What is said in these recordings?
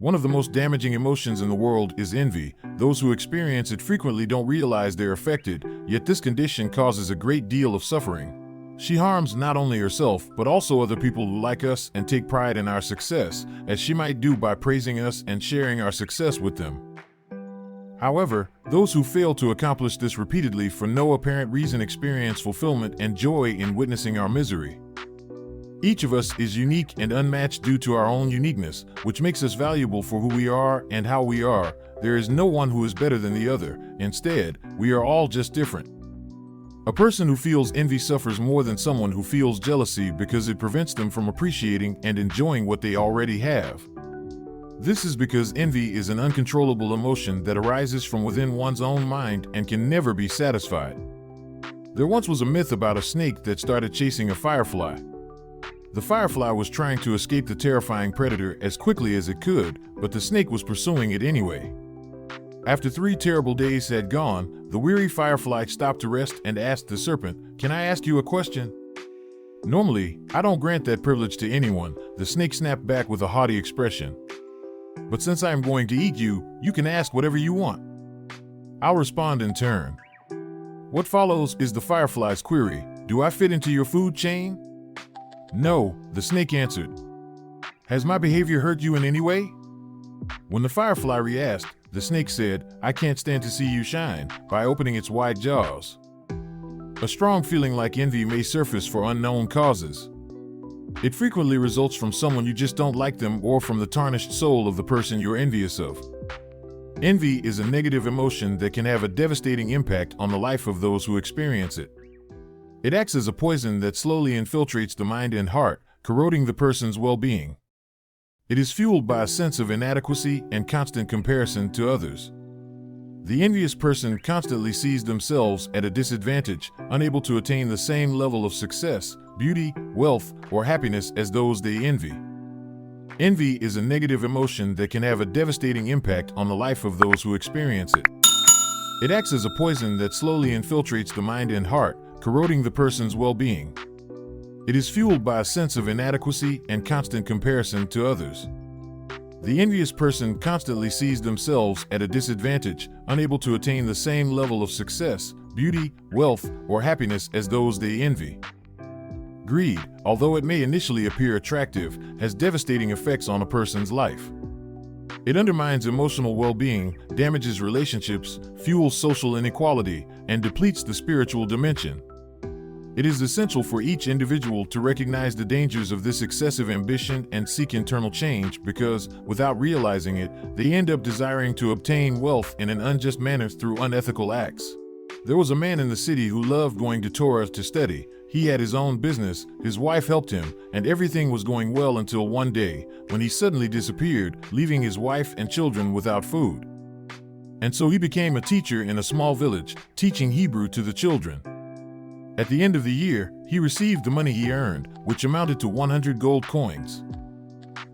One of the most damaging emotions in the world is envy. Those who experience it frequently don't realize they're affected, yet this condition causes a great deal of suffering. She harms not only herself, but also other people who like us and take pride in our success, as she might do by praising us and sharing our success with them. However, those who fail to accomplish this repeatedly for no apparent reason experience fulfillment and joy in witnessing our misery. Each of us is unique and unmatched due to our own uniqueness, which makes us valuable for who we are and how we are. There is no one who is better than the other. Instead, we are all just different. A person who feels envy suffers more than someone who feels jealousy because it prevents them from appreciating and enjoying what they already have. This is because envy is an uncontrollable emotion that arises from within one's own mind and can never be satisfied. There once was a myth about a snake that started chasing a firefly. The firefly was trying to escape the terrifying predator as quickly as it could, but the snake was pursuing it anyway. After 3 terrible days had gone, the weary firefly stopped to rest and asked the serpent, "Can I ask you a question?" "Normally, I don't grant that privilege to anyone," the snake snapped back with a haughty expression. "But since I am going to eat you, you can ask whatever you want. I'll respond in turn." What follows is the firefly's query, "Do I fit into your food chain?" "No," the snake answered. "Has my behavior hurt you in any way?" When the firefly re-asked, the snake said, "I can't stand to see you shine," by opening its wide jaws. A strong feeling like envy may surface for unknown causes. It frequently results from someone you just don't like them or from the tarnished soul of the person you're envious of. Envy is a negative emotion that can have a devastating impact on the life of those who experience it. It acts as a poison that slowly infiltrates the mind and heart, corroding the person's well-being. It is fueled by a sense of inadequacy and constant comparison to others. The envious person constantly sees themselves at a disadvantage, unable to attain the same level of success, beauty, wealth, or happiness as those they envy. Envy is a negative emotion that can have a devastating impact on the life of those who experience it. It acts as a poison that slowly infiltrates the mind and heart, corroding the person's well-being. It is fueled by a sense of inadequacy and constant comparison to others. The envious person constantly sees themselves at a disadvantage, unable to attain the same level of success, beauty, wealth, or happiness as those they envy. Greed, although it may initially appear attractive, has devastating effects on a person's life. It undermines emotional well-being, damages relationships, fuels social inequality, and depletes the spiritual dimension. It is essential for each individual to recognize the dangers of this excessive ambition and seek internal change because, without realizing it, they end up desiring to obtain wealth in an unjust manner through unethical acts. There was a man in the city who loved going to Torah to study. He had his own business, his wife helped him, and everything was going well until one day, when he suddenly disappeared, leaving his wife and children without food. And so he became a teacher in a small village, teaching Hebrew to the children. At the end of the year, he received the money he earned, which amounted to 100 gold coins.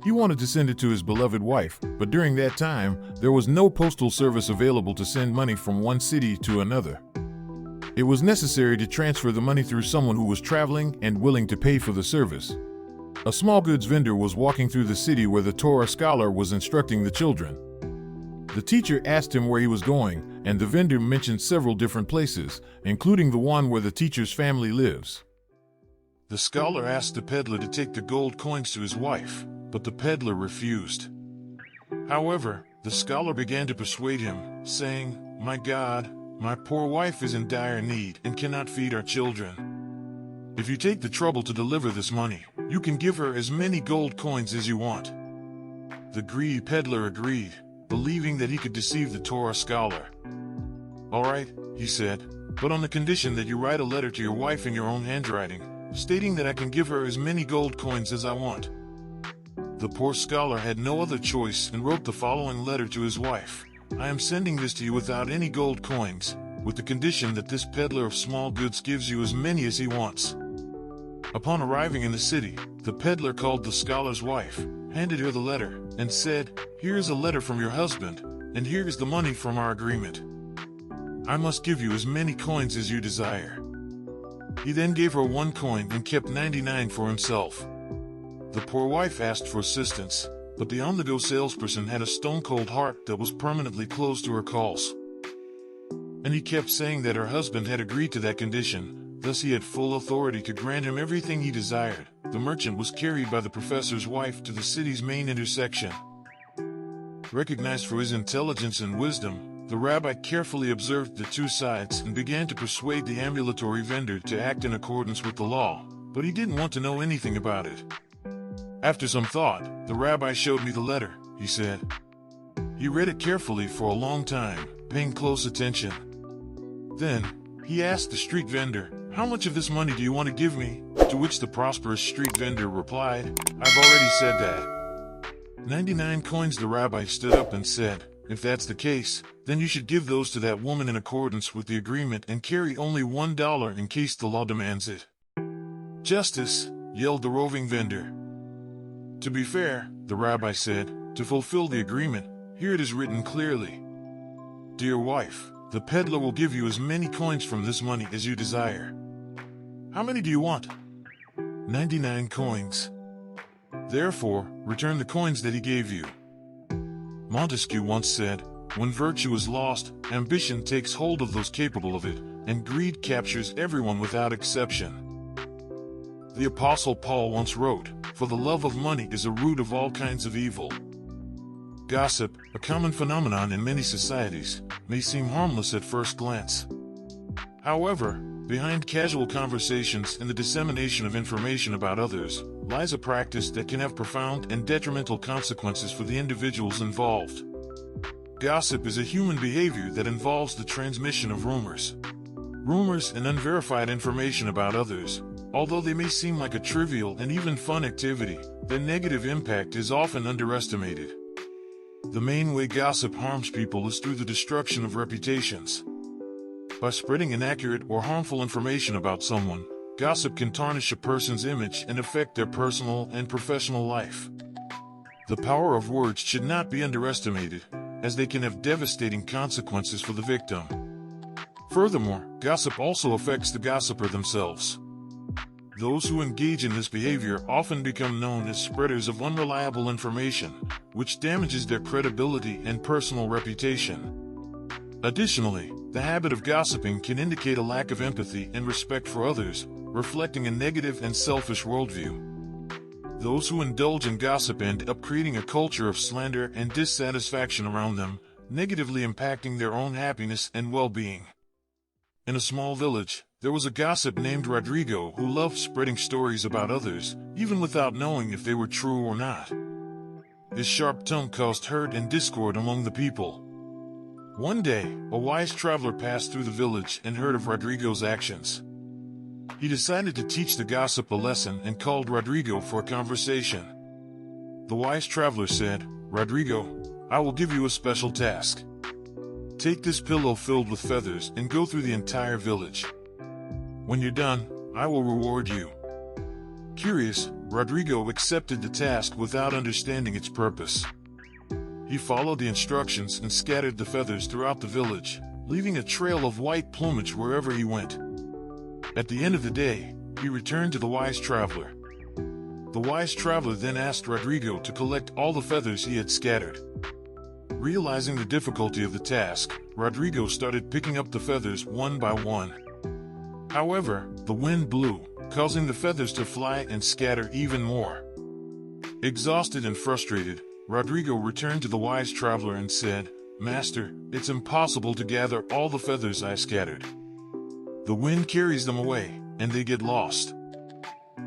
He wanted to send it to his beloved wife, but during that time, there was no postal service available to send money from one city to another. It was necessary to transfer the money through someone who was traveling and willing to pay for the service. A small goods vendor was walking through the city where the Torah scholar was instructing the children. The teacher asked him where he was going, and the vendor mentioned several different places, including the one where the teacher's family lives. The scholar asked the peddler to take the gold coins to his wife, but the peddler refused. However, the scholar began to persuade him, saying, "My God, my poor wife is in dire need and cannot feed our children. If you take the trouble to deliver this money, you can give her as many gold coins as you want." The greedy peddler agreed, believing that he could deceive the Torah scholar. "All right," he said, "but on the condition that you write a letter to your wife in your own handwriting, stating that I can give her as many gold coins as I want." The poor scholar had no other choice and wrote the following letter to his wife. "I am sending this to you without any gold coins, with the condition that this peddler of small goods gives you as many as he wants." Upon arriving in the city, the peddler called the scholar's wife, handed her the letter, and said, "Here is a letter from your husband, and here is the money from our agreement. I must give you as many coins as you desire." He then gave her 1 coin and kept 99 for himself. The poor wife asked for assistance, But the on-the-go salesperson had a stone-cold heart that was permanently closed to her calls. And he kept saying that her husband had agreed to that condition, thus he had full authority to grant him everything he desired. The merchant was carried by the professor's wife to the city's main intersection. Recognized for his intelligence and wisdom, the rabbi carefully observed the two sides and began to persuade the ambulatory vendor to act in accordance with the law, but he didn't want to know anything about it. After some thought, the rabbi showed me the letter, he said. He read it carefully for a long time, paying close attention. Then, he asked the street vendor, "How much of this money do you want to give me?" To which the prosperous street vendor replied, "I've already said that." 99 coins. The rabbi stood up and said, "If that's the case, then you should give those to that woman in accordance with the agreement and carry only $1 in case the law demands it." "Justice," yelled the roving vendor. "To be fair," the rabbi said, "to fulfill the agreement, here it is written clearly. Dear wife, the peddler will give you as many coins from this money as you desire." "How many do you want?" 99 coins. "Therefore, return the coins that he gave you." Montesquieu once said, "When virtue is lost, ambition takes hold of those capable of it, and greed captures everyone without exception." The Apostle Paul once wrote, "For the love of money is a root of all kinds of evil." Gossip, a common phenomenon in many societies, may seem harmless at first glance. However, behind casual conversations and the dissemination of information about others, lies a practice that can have profound and detrimental consequences for the individuals involved. Gossip is a human behavior that involves the transmission of rumors. Rumors and unverified information about others, although they may seem like a trivial and even fun activity, their negative impact is often underestimated. The main way gossip harms people is through the destruction of reputations. By spreading inaccurate or harmful information about someone, gossip can tarnish a person's image and affect their personal and professional life. The power of words should not be underestimated, as they can have devastating consequences for the victim. Furthermore, gossip also affects the gossiper themselves. Those who engage in this behavior often become known as spreaders of unreliable information, which damages their credibility and personal reputation. Additionally, the habit of gossiping can indicate a lack of empathy and respect for others, reflecting a negative and selfish worldview. Those who indulge in gossip end up creating a culture of slander and dissatisfaction around them, negatively impacting their own happiness and well-being. In a small village, there was a gossip named Rodrigo who loved spreading stories about others, even without knowing if they were true or not. His sharp tongue caused hurt and discord among the people. One day, a wise traveler passed through the village and heard of Rodrigo's actions. He decided to teach the gossip a lesson and called Rodrigo for a conversation. The wise traveler said, "Rodrigo, I will give you a special task. Take this pillow filled with feathers and go through the entire village. When you're done, I will reward you." Curious, Rodrigo accepted the task without understanding its purpose. He followed the instructions and scattered the feathers throughout the village, leaving a trail of white plumage wherever he went. At the end of the day, he returned to the wise traveler. The wise traveler then asked Rodrigo to collect all the feathers he had scattered. Realizing the difficulty of the task, Rodrigo started picking up the feathers one by one. However, the wind blew, causing the feathers to fly and scatter even more. Exhausted and frustrated, Rodrigo returned to the wise traveler and said, "Master, it's impossible to gather all the feathers I scattered. The wind carries them away, and they get lost."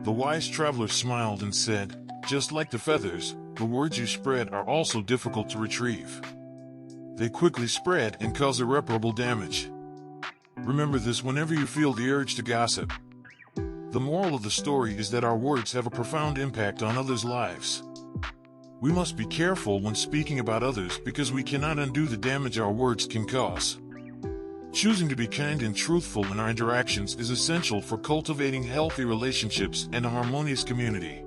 The wise traveler smiled and said, "Just like the feathers, the words you spread are also difficult to retrieve. They quickly spread and cause irreparable damage. Remember this whenever you feel the urge to gossip." The moral of the story is that our words have a profound impact on others' lives. We must be careful when speaking about others because we cannot undo the damage our words can cause. Choosing to be kind and truthful in our interactions is essential for cultivating healthy relationships and a harmonious community.